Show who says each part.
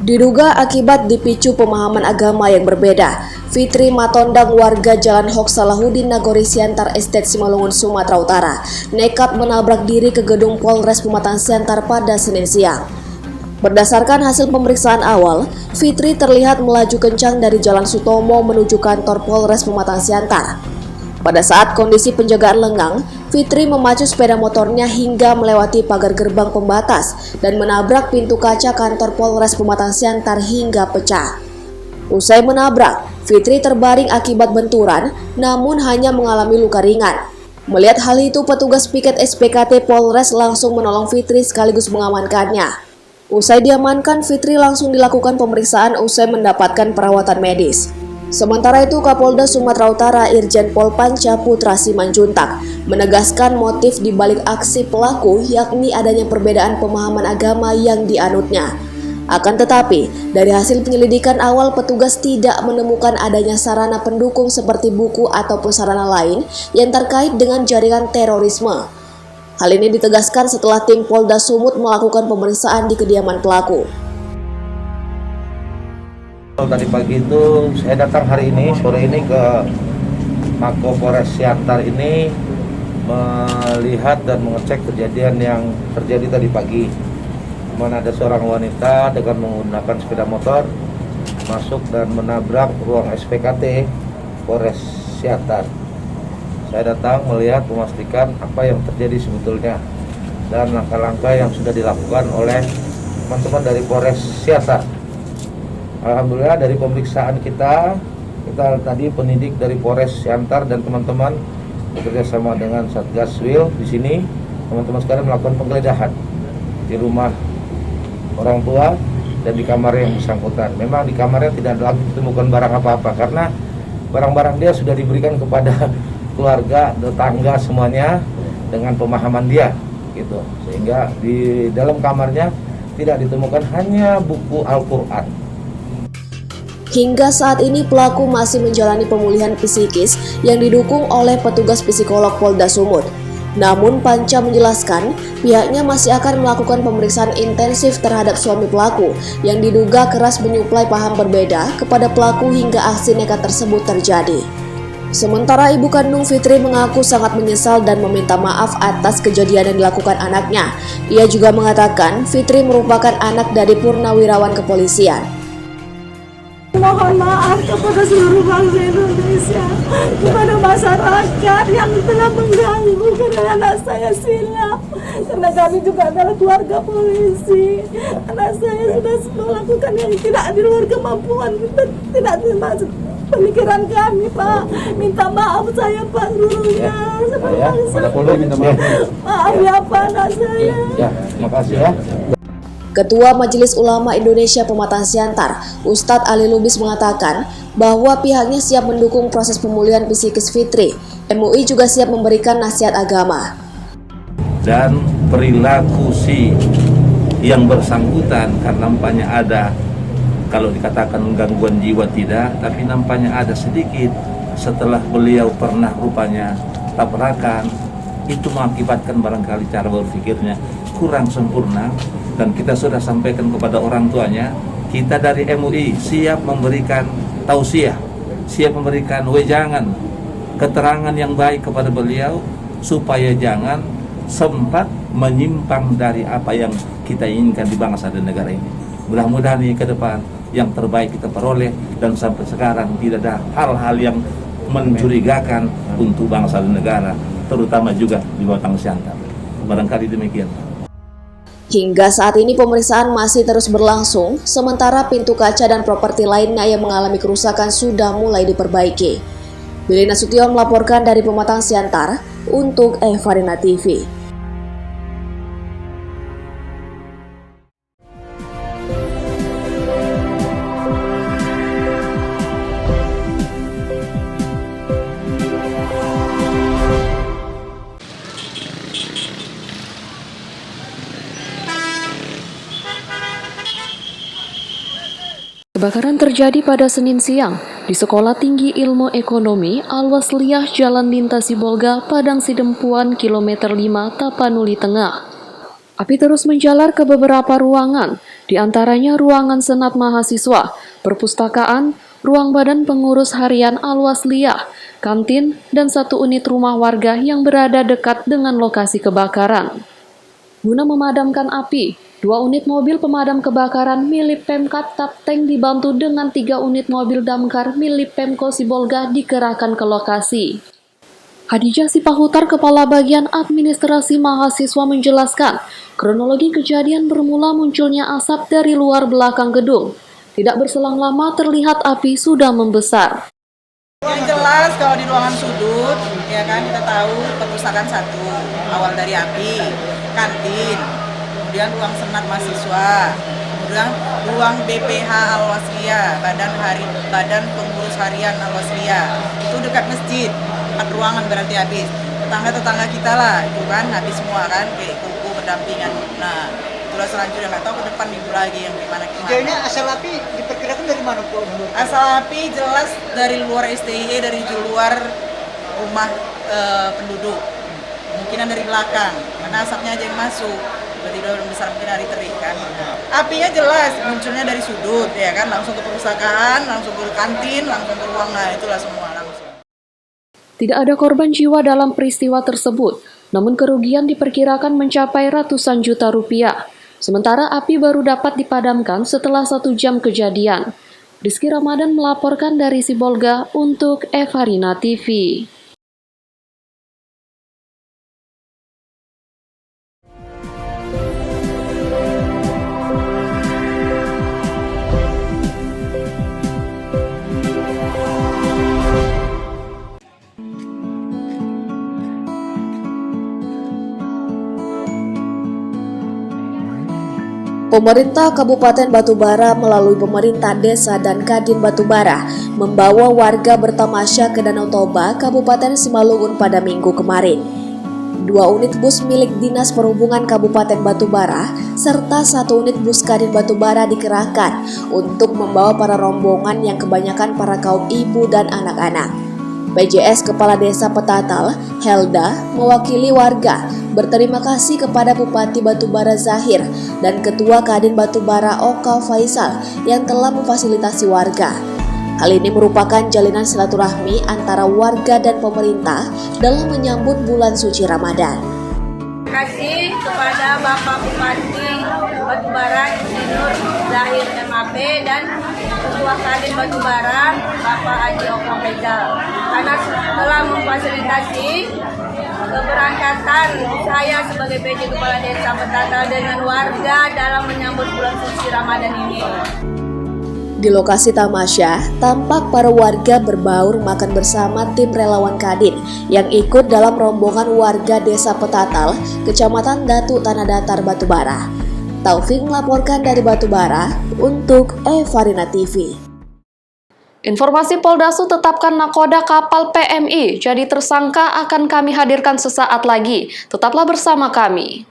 Speaker 1: Diduga akibat dipicu pemahaman agama yang berbeda, Fitri Matondang warga Jalan Hok Salahuddin Nagori Siantar Estate Simalungun, Sumatera Utara, nekat menabrak diri ke gedung Polres Pematang Siantar pada Senin siang. Berdasarkan hasil pemeriksaan awal, Fitri terlihat melaju kencang dari Jalan Sutomo menuju kantor Polres Pematang Siantar. Pada saat kondisi penjagaan lengang, Fitri memacu sepeda motornya hingga melewati pagar gerbang pembatas dan menabrak pintu kaca kantor Polres Pematang Siantar hingga pecah. Usai menabrak, Fitri terbaring akibat benturan, namun hanya mengalami luka ringan. Melihat hal itu, petugas piket SPKT Polres langsung menolong Fitri sekaligus mengamankannya. Usai diamankan, Fitri langsung dilakukan pemeriksaan usai mendapatkan perawatan medis. Sementara itu, Kapolda Sumatera Utara Irjen Pol Panca Putra Simanjuntak menegaskan motif di balik aksi pelaku yakni adanya perbedaan pemahaman agama yang dianutnya. Akan tetapi, dari hasil penyelidikan awal petugas tidak menemukan adanya sarana pendukung seperti buku ataupun sarana lain yang terkait dengan jaringan terorisme. Hal ini ditegaskan setelah tim Polda Sumut melakukan pemeriksaan di kediaman pelaku.
Speaker 2: Tadi pagi itu saya datang sore ini ke Mako Polres Siantar ini melihat dan mengecek kejadian yang terjadi tadi pagi. Mana ada seorang wanita dengan menggunakan sepeda motor masuk dan menabrak ruang SPKT Polres Siantar. Saya datang melihat memastikan apa yang terjadi sebetulnya dan langkah-langkah yang sudah dilakukan oleh teman-teman dari Polres Siantar. Alhamdulillah dari pemeriksaan kita tadi penyidik dari Polres Siantar dan teman-teman bekerjasama dengan Satgas Wil di sini, teman-teman sekarang melakukan penggeledahan di rumah orang tua dan di kamar yang bersangkutan. Memang di kamarnya tidak lagi ditemukan barang apa-apa karena barang-barang dia sudah diberikan kepada keluarga, tetangga semuanya dengan pemahaman dia gitu. Sehingga di dalam kamarnya tidak ditemukan hanya buku Al-Qur'an.
Speaker 1: Hingga saat ini pelaku masih menjalani pemulihan psikis yang didukung oleh petugas psikolog Polda Sumut. Namun Panca menjelaskan pihaknya masih akan melakukan pemeriksaan intensif terhadap suami pelaku yang diduga keras menyuplai paham berbeda kepada pelaku hingga aksi nekat tersebut terjadi. Sementara ibu kandung Fitri mengaku sangat menyesal dan meminta maaf atas kejadian yang dilakukan anaknya. Ia juga mengatakan Fitri merupakan anak dari purnawirawan kepolisian.
Speaker 3: Mohon maaf kepada seluruh bangsa Indonesia, kepada masyarakat yang telah mengganggu karena anak saya silap. Karena kami juga adalah keluarga polisi. Anak saya sudah melakukan yang tidak di luar kemampuan, tidak termasuk pemikiran kami, Pak. Minta maaf saya, Pak, seluruhnya. Maaf ya, Pak, anak saya.
Speaker 2: Ya, terima kasih ya.
Speaker 1: Ketua Majelis Ulama Indonesia Pematang Siantar, Ustadz Ali Lubis mengatakan bahwa pihaknya siap mendukung proses pemulihan psikis Fitri. MUI juga siap memberikan nasihat agama.
Speaker 4: Dan perilaku si yang bersangkutan karena nampaknya ada, kalau dikatakan gangguan jiwa tidak, tapi nampaknya ada sedikit setelah beliau pernah rupanya tabrakan, itu mengakibatkan barangkali cara berpikirnya kurang sempurna. Dan kita sudah sampaikan kepada orang tuanya, kita dari MUI siap memberikan tausiah, siap memberikan wejangan, keterangan yang baik kepada beliau supaya jangan sempat menyimpang dari apa yang kita inginkan di bangsa dan negara ini. Mudah-mudahan ini ke depan yang terbaik kita peroleh dan sampai sekarang tidak ada hal-hal yang mencurigakan untuk bangsa dan negara, terutama juga di Pematang Siantar. Barangkali demikian.
Speaker 1: Hingga saat ini pemeriksaan masih terus berlangsung, sementara pintu kaca dan properti lainnya yang mengalami kerusakan sudah mulai diperbaiki. Billy Nasution melaporkan dari Pematang Siantar untuk Evarina TV.
Speaker 5: Kebakaran terjadi pada Senin siang di Sekolah Tinggi Ilmu Ekonomi Al-Wasliyah Jalan Lintas Sibolga, Padang Sidempuan, Kilometer 5, Tapanuli Tengah. Api terus menjalar ke beberapa ruangan di antaranya ruangan senat mahasiswa, perpustakaan, ruang badan pengurus harian Al-Wasliyah, kantin, dan 1 unit rumah warga yang berada dekat dengan lokasi kebakaran. Guna memadamkan api, 2 unit mobil pemadam kebakaran milik Pemkat Tapteng dibantu dengan 3 unit mobil damkar milik Pemko Sibolga dikerahkan ke lokasi. Hadijah Sipahutar, Kepala Bagian Administrasi Mahasiswa menjelaskan, kronologi kejadian bermula munculnya asap dari luar belakang gedung. Tidak berselang lama terlihat api sudah membesar.
Speaker 6: Yang jelas kalau di ruangan sudut, ya kan kita tahu perpustakaan 1, awal dari api, kantin, kemudian ruang senat mahasiswa, kemudian ruang BPH Al-Wasliyah, badan pengurus harian Al-Wasliyah, itu dekat masjid. 4 ruangan berarti habis. Tetangga-tetangga kita lah, itu kan habis semua kan, kayak kuku berdampingan. Nah, itulah selanjutnya nggak tahu ke depan minggu lagi yang gimana.
Speaker 7: Sejauhnya asal api diperkirakan dari mana, Bu?
Speaker 6: Asal api jelas dari luar STIE, dari luar rumah penduduk. Kemungkinan dari belakang, karena asapnya aja yang masuk. Tiba-tiba besar mungkin hari terik kan. Apinya jelas munculnya dari sudut, ya kan, langsung ke perpustakaan, langsung ke kantin, langsung ke ruang, nah itulah semua langsung.
Speaker 5: Tidak ada korban jiwa dalam peristiwa tersebut, namun kerugian diperkirakan mencapai ratusan juta rupiah. Sementara api baru dapat dipadamkan setelah 1 jam kejadian. Rizky Ramadan melaporkan dari Sibolga untuk Evarina TV.
Speaker 1: Pemerintah Kabupaten Batubara melalui pemerintah desa dan Kadin Batubara membawa warga bertamasya ke Danau Toba, Kabupaten Simalungun pada Minggu kemarin. 2 unit bus milik Dinas Perhubungan Kabupaten Batubara serta 1 unit bus Kadin Batubara dikerahkan untuk membawa para rombongan yang kebanyakan para kaum ibu dan anak-anak. PJS Kepala Desa Petatal, Helda, mewakili warga berterima kasih kepada Bupati Batubara Zahir dan Ketua Kadin Batubara Oka Faisal yang telah memfasilitasi warga. Hal ini merupakan jalinan silaturahmi antara warga dan pemerintah dalam menyambut bulan suci Ramadan.
Speaker 3: Terima kasih kepada Bapak Bupati Batubara Insinyur Zahir MAP dan Ketua Kadin Batubara Bapak Haji Oka Faisal karena telah memfasilitasi keberangkatan saya sebagai PJ Kepala Desa Petatal dengan warga dalam menyambut bulan suci Ramadan ini.
Speaker 1: Di lokasi tamasya, tampak para warga berbaur makan bersama tim relawan Kadin yang ikut dalam rombongan warga Desa Petatal, Kecamatan Datu Tanah Datar, Batubara. Taufik melaporkan dari Batubara untuk Evarina TV.
Speaker 5: Informasi Poldasu tetapkan nakoda kapal PMI jadi tersangka akan kami hadirkan sesaat lagi. Tetaplah bersama kami.